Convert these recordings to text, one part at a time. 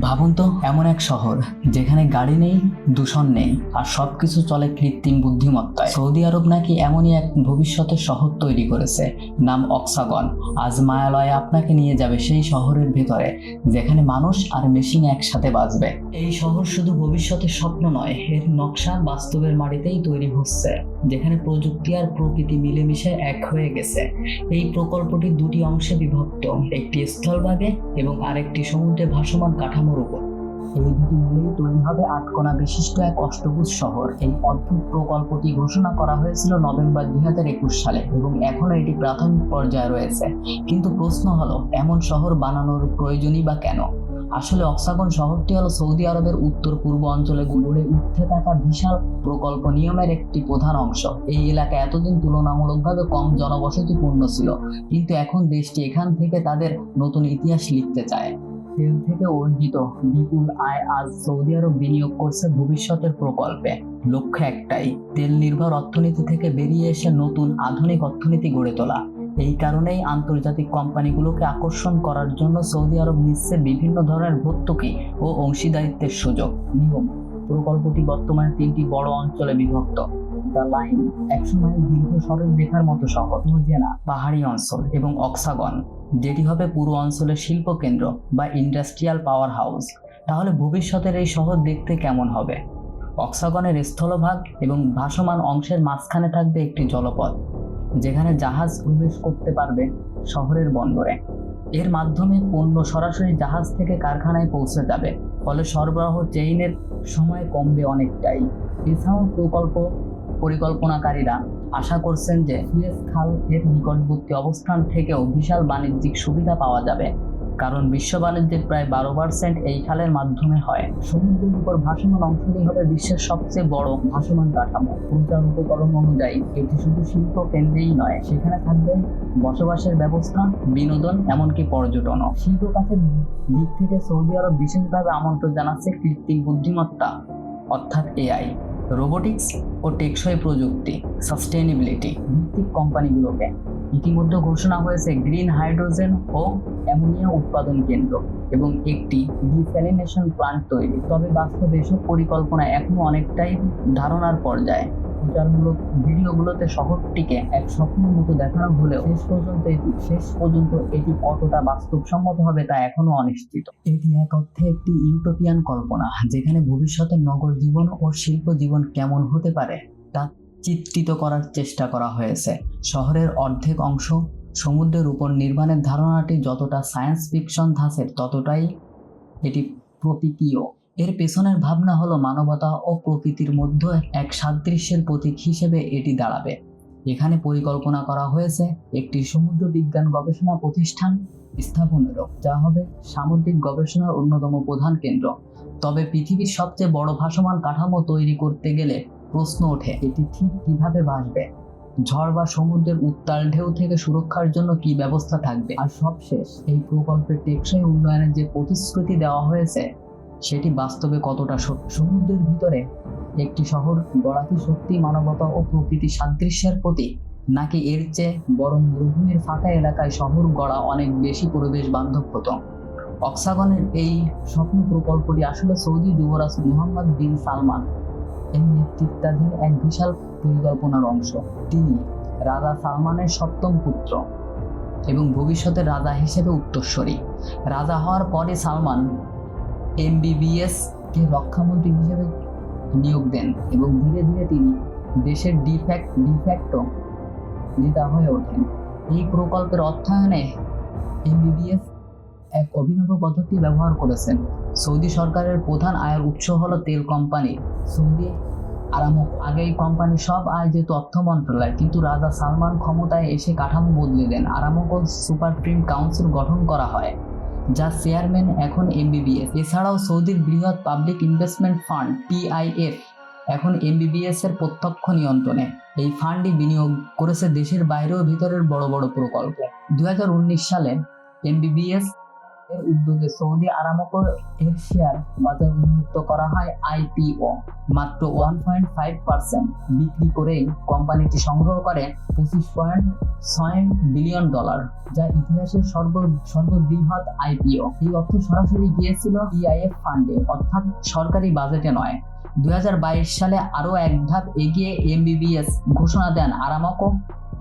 ভাবুন তো, এমন এক শহর যেখানে গাড়ি নেই, দূষণ নেই, আর সবকিছু চলে কৃত্রিম বুদ্ধিমত্তায়। সৌদি আরব নাকি এমনই এক ভবিষ্যতের শহর তৈরি করেছে, নাম অক্সাগন। আজ মায়ালয়ে আপনাকে নিয়ে যাবে সেই শহরের ভেতরে, যেখানে মানুষ আর মেশিন একসাথে বাঁচবে। এই শহর শুধু ভবিষ্যতের স্বপ্ন নয়, এর নকশা বাস্তবের মাটিতেই তৈরি হচ্ছে, যেখানে প্রযুক্তি আর প্রকৃতি মিলেমিশে এক হয়ে গেছে। এই প্রকল্পটি দুটি অংশে বিভক্ত, একটি স্থলভাগে এবং আরেকটি সমুদ্রে ভাসমান কাঠামোর উপর। এই দুটি মিলেই তৈরি হবে আটকোনা বিশিষ্ট এক অষ্টভুজ শহর। এই অদ্ভুত প্রকল্পটি ঘোষণা করা হয়েছিল নভেম্বর 2021 সালে এবং এখনো এটি প্রাথমিক পর্যায়ে রয়েছে। কিন্তু প্রশ্ন হলো, এমন শহর বানানোর প্রয়োজনই বা কেন? আসলে অক্সাগন শহরটি হলো সৌদি আরবের উত্তর পূর্ব অঞ্চলে গড়ে উঠতে থাকা বিশাল প্রকল্প নিয়মের একটি প্রধান অংশ। এই এলাকা এতদিন তুলনামূলকভাবে কম জনবসতিপূর্ণ ছিল, কিন্তু এখন দেশটি এখান থেকে তাদের নতুন ইতিহাস লিখতে চায়। তেল থেকে অর্জিত বিপুল আয় আজ সৌদি আরব বিনিয়োগ করছে ভবিষ্যতের প্রকল্পে। লক্ষ্য একটাই, তেল নির্ভর অর্থনীতি থেকে বেরিয়ে এসে নতুন আধুনিক অর্থনীতি গড়ে তোলা। এই কারণেই আন্তর্জাতিক কোম্পানিগুলোকে আকর্ষণ করার জন্য সৌদি আরব নিচ্ছে বিভিন্ন ধরনের ভর্তুকি ও অংশীদারিত্বের সুযোগ। নিয়ম: প্রকল্পটি বর্তমানে 3টি বড় অঞ্চলে বিভক্ত। দ্য লাইন, 100 মাইল দীর্ঘ সড়ক রেখার মতো শহর; নোজেনা, পাহাড়ি অঞ্চল; এবং অক্সাগন, যেটি হবে পুরো অঞ্চলের শিল্প কেন্দ্র বা ইন্ডাস্ট্রিয়াল পাওয়ার হাউস। তাহলে ভবিষ্যতের এই শহর দেখতে কেমন হবে? অক্সাগনের স্থলভাগ এবং ভাসমান অংশের মাঝখানে থাকবে একটি জলপথ, যেখানে জাহাজ প্রবেশ করতে পারবে শহরের বন্দরে। এর মাধ্যমে পণ্য সরাসরি জাহাজ থেকে কারখানায় পৌঁছে যাবে, ফলে সরবরাহ চেইনের সময় কমবে অনেকটাই। এছাড়াও পরিকল্পনাকারীরা আশা করছেন যে সুয়েজ খাল এর নিকটবর্তী অবস্থান থেকেও বিশাল বাণিজ্যিক সুবিধা পাওয়া যাবে, কারণ বিশ্ব বাণিজ্যের প্রায় 12% এই খালের মাধ্যমে হয়। সমুদ্রের উপর ভাসমান অংশটি হবে বিশ্বের সবচেয়ে বড় ভাসমান কাঠামো। প্রচার উপকরণ অনুযায়ী এটি শুধু শিল্প কেন্দ্রেই নয়, সেখানে থাকবে বসবাসের ব্যবস্থা, বিনোদন, এমনকি পর্যটনও। শিল্প খাতের দিক থেকে সৌদি আরব বিশেষভাবে আমন্ত্রণ জানাচ্ছে কৃত্রিম বুদ্ধিমত্তা অর্থাৎ এআই, রোবোটিক্স ও টেকসই প্রযুক্তি সাস্টেইনেবিলিটি ভিত্তিক কোম্পানিগুলোকে। ইতিমধ্যে ঘোষণা হয়েছে গ্রিন হাইড্রোজেন ও অ্যামোনিয়া উৎপাদন কেন্দ্র এবং একটি ডিস্যালিনেশন প্ল্যান্ট তৈরি। তবে বাস্তবে এসব পরিকল্পনা এখনো অনেকটাই ধারণার পর্যায়ে। প্রচারমূলক ভিডিওগুলোতে শহরটিকে এক স্বপ্নের মতো দেখানো হলেও শেষ পর্যন্ত এটি কতটা বাস্তবসম্মত হবে তা এখনো অনিশ্চিত। এটি এক অর্থে একটি ইউটোপিয়ান কল্পনা, যেখানে ভবিষ্যতের নগর জীবন ও শিল্প জীবন কেমন হতে পারে তা চিত্রিত করার চেষ্টা করা হয়েছে। শহরের অর্ধেক অংশ সমুদ্রের উপর নির্মাণের ধারণাটি যতটা সায়েন্স ফিকশন ধাঁচের, ততটাই এটি প্রতীকীয়। এর পেছনের ভাবনা হলো মানবতা ও প্রকৃতির মধ্যে এক সাদৃশ্যের প্রতীক হিসেবে এটি দাঁড়াবে। এখানে পরিকল্পনা করা হয়েছে একটি সমুদ্র বিজ্ঞান গবেষণা প্রতিষ্ঠান স্থাপনেরও, যা হবে সামুদ্রিক গবেষণার অন্যতম প্রধান কেন্দ্র। তবে পৃথিবীর সবচেয়ে বড় ভাসমান কাঠামো তৈরি করতে গেলে প্রশ্ন ওঠে, এটি ঠিক কিভাবে ভাসবে? ঝড় বা সমুদ্রের উত্তাল ঢেউ থেকে সুরক্ষার জন্য কি ব্যবস্থা থাকবে? আর সবশেষ, এই প্রকল্পের টেকসই উন্নয়নের যে প্রতিশ্রুতি দেওয়া হয়েছে, সেটি বাস্তবে কতটা সত্যি? সমুদ্রের ভিতরে একটি শহর গড়া কি সত্যি মানবতা ও প্রকৃতি সাদৃশ্যের প্রতীক, নাকি এর চেয়ে বরং মরুভূমির ফাঁকা এলাকায় শহর গড়া অনেক বেশি পরিবেশ বান্ধব হতো? অক্সাগনের এই স্বপ্ন প্রকল্পটি আসলে সৌদি যুবরাজ মোহাম্মদ বিন সালমান এর নেতৃত্বাধীন এক বিশাল পরিকল্পনার অংশ। তিনি রাজা সালমানের সপ্তম পুত্র এবং ভবিষ্যতের রাজা হিসেবে উত্তরসূরি। রাজা হওয়ার পরে সালমান এমবিবিএস কে রক্ষামন্ত্রী হিসেবে নিয়োগ দেন এবং ধীরে ধীরে তিনি দেশের ডিফ্যাক্টো নেতা হয়ে ওঠেন। এই প্রকল্পের অর্থায়নে এমবিবিএস এক অভিনব পদ্ধতি ব্যবহার করেছেন। সৌদি সরকারের প্রধান আয়ের উৎস হলো তেল কোম্পানি সৌদি আরামকো। আগে এই কোম্পানির সব আয় যেত অর্থ মন্ত্রণালয়, কিন্তু রাজা সালমান ক্ষমতায় এসে কাঠামো বদলে দেন। আরামকো সুপ্রিম কাউন্সিল গঠন করা হয়, যার চেয়ারম্যান এখন এমবিবিএস। এছাড়াও সৌদির বৃহৎ পাবলিক ইনভেস্টমেন্ট ফান্ড পিআইএফ এখন এমবিবিএস এর প্রত্যক্ষ নিয়ন্ত্রণে। এই ফান্ডই বিনিয়োগ করেছে দেশের বাইরে ও ভিতরের বড় বড় প্রকল্প। 2019 সালে এমবিবিএস এর উদ্যোগে সৌদি আরামকো এর শেয়ার বাজার উন্মুক্ত করা হয় আইপিও মাত্র 1.5% বিক্রি করেই কোম্পানিটি সংগ্রহ করে $25.6 বিলিয়ন, যা ইতিহাসের সর্ববৃহৎ আইপিও। এই অর্থ সরাসরি গিয়েছিল পিআইএফ ফান্ডে, অর্থাৎ সরকারি বাজেটে নয়। 2022 সালে আরো এক ধাপ এগিয়ে এমবিবিএস ঘোষণা দেন আরামকো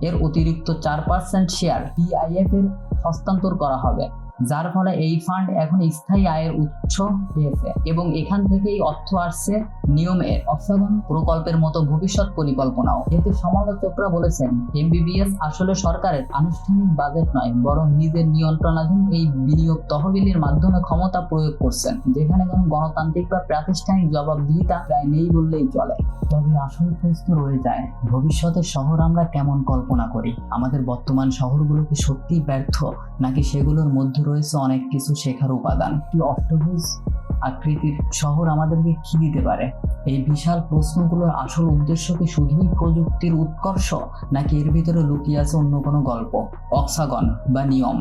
এর অতিরিক্ত 4% শেয়ার পিআইএফ এর হস্তান্তর করা হবে, যার ফলে এই ফান্ড এখন স্থায়ী আয়ের উৎস পেয়েছে এবং এখান থেকেই অর্থ আসছে নিয়মের অক্সাগন প্রকল্পের মতো ভবিষ্যৎ পরিকল্পনাও। এতে সমালোচকরা বলেছেন এমবিবিএস আসলে সরকারের আনুষ্ঠানিক বাজেট নয়, বরং নিজের নিয়ন্ত্রণাধীন এই বিনিয়োগ তহবিলের মাধ্যমে ক্ষমতা প্রয়োগ করছেন, যেখানে কোনো গণতান্ত্রিক বা প্রাতিষ্ঠানিক জবাবদিহিতা প্রায় নেই বললেই চলে। তবে আসল প্রশ্ন রয়ে যায়, ভবিষ্যতের শহর আমরা কেমন কল্পনা করি? আমাদের বর্তমান শহরগুলো কি সত্যি ব্যর্থ, নাকি সেগুলোর মধ্যে রয়েছে অনেক কিছু শেখার উপাদান? একটি অষ্টভুজ আকৃতির শহর আমাদেরকে কি দিতে পারে? এই বিশাল প্রশ্নগুলোর আসল উদ্দেশ্য কি শুধুই প্রযুক্তির উৎকর্ষ, নাকি এর ভিতরে লুকিয়ে আছে অন্য কোনো গল্প? অক্সাগন বা নিয়ম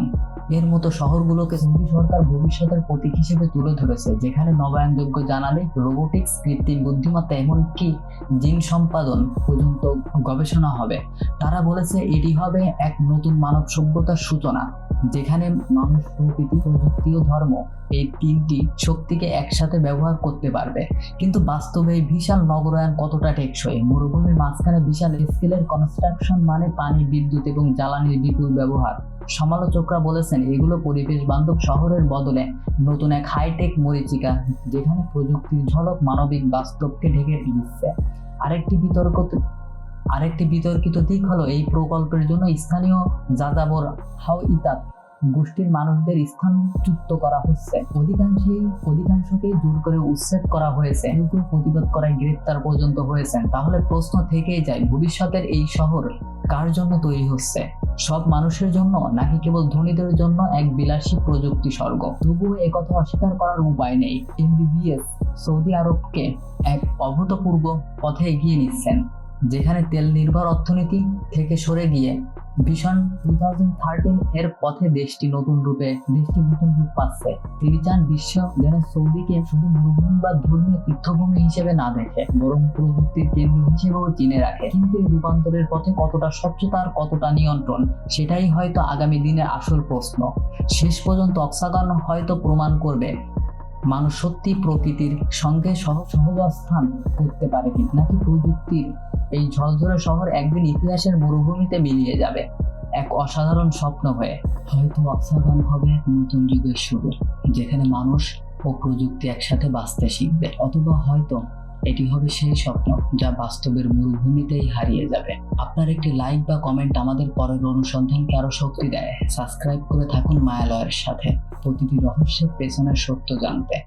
এর মতো শহরগুলোকে সৌদি সরকার ভবিষ্যতের প্রতীক হিসেবে তুলে ধরেছে, যেখানে নবায়নযোগ্য জ্বালানি, রোবোটিক্স, কৃত্রিম বুদ্ধিমত্তা, এমনকি জিন সম্পাদন পর্যন্ত গবেষণা হবে। তারা বলেছে এটি হবে এক নতুন মানব সভ্যতার সূচনা, যেখানে মানুষ, প্রকৃতি, প্রযুক্তি ও ধর্ম এই তিনটি শক্তিকে একসাথে ব্যবহার করতে পারবে। কিন্তু বাস্তবে এই বিশাল নগরায়ন কতটা টেকসই? মরুভূমির মাঝখানে বিশাল স্কেলের কনস্ট্রাকশন মানে পানি, বিদ্যুৎ এবং জ্বালানির বিপুল ব্যবহার। সমালোচকরা বলেছেন এগুলো পরিবেশ বান্ধব শহরের বদলে নতুন এক হাইটেক মরীচিকা, যেখানে প্রযুক্তির ঝলক মানবিক বাস্তবকে ঢেকে দিচ্ছে। আরেকটি বিতর্কিত দিক হলো এই প্রকল্পের জন্য স্থানীয় যাযাবর হাওইতাত গোষ্ঠীর মানুষদের স্থানচ্যুত করা হচ্ছে। অধিকাংশকেই জোর করে উচ্ছেদ করা হয়েছে, কেউ কেউ প্রতিবাদ করায় গ্রেপ্তার পর্যন্ত হয়েছেন। তাহলে প্রশ্ন থেকেই যায়, ভবিষ্যতের এই শহর কার জন্য তৈরি হচ্ছে? সব মানুষের জন্য, নাকি কেবল ধনীদের জন্য এক বিলাসী প্রযুক্তি স্বর্গ? তবুও একথা অস্বীকার করার উপায় নেই, এমবিবিএস সৌদি আরবকে এক অভূতপূর্ব পথে এগিয়ে নিচ্ছেন, যেখানে তেল নির্ভর অর্থনীতি থেকে সরে গিয়ে ভিশন 2013 এর পথে দেশটি নতুন রূপ পাচ্ছে। তিনি চান বিশ্ব যেন সৌদিকে শুধু মরুভূমি বা ধর্মীয় তীর্থভূমি হিসেবে না দেখে, বরং প্রযুক্তির কেন্দ্র হিসেবেও চিনে রাখে। কিন্তু এই রূপান্তরের পথে কতটা স্বচ্ছতা আর কতটা নিয়ন্ত্রণ, সেটাই হয়তো আগামী দিনের আসল প্রশ্ন। শেষ পর্যন্ত অক্সাগন হয়তো প্রমাণ করবে মানুষ সত্যি প্রকৃতির সঙ্গে সহবস্থান করতে পারে কি, নাকি প্রযুক্তির এই ঝলঝলে শহর একদিন ইতিহাসের মরুভূমিতে মিলিয়ে যাবে এক অসাধারণ স্বপ্ন হয়ে। হয়তো অক্সাগন হবে এক নতুন যুগের শুরু, যেখানে মানুষ ও প্রযুক্তি একসাথে বাঁচতে শিখবে, অথবা হয়তো এটি হবে সেই স্বপ্ন যা বাস্তবের মরুভূমিতেই হারিয়ে যাবে। আপনার একটি লাইক বা কমেন্ট আমাদের পরের অনুসন্ধানকে আরো শক্তি দেয়। সাবস্ক্রাইব করে থাকুন মায়ালয়ের সাথে, প্রতিটি রহস্যের পেছনের সত্য জানতে।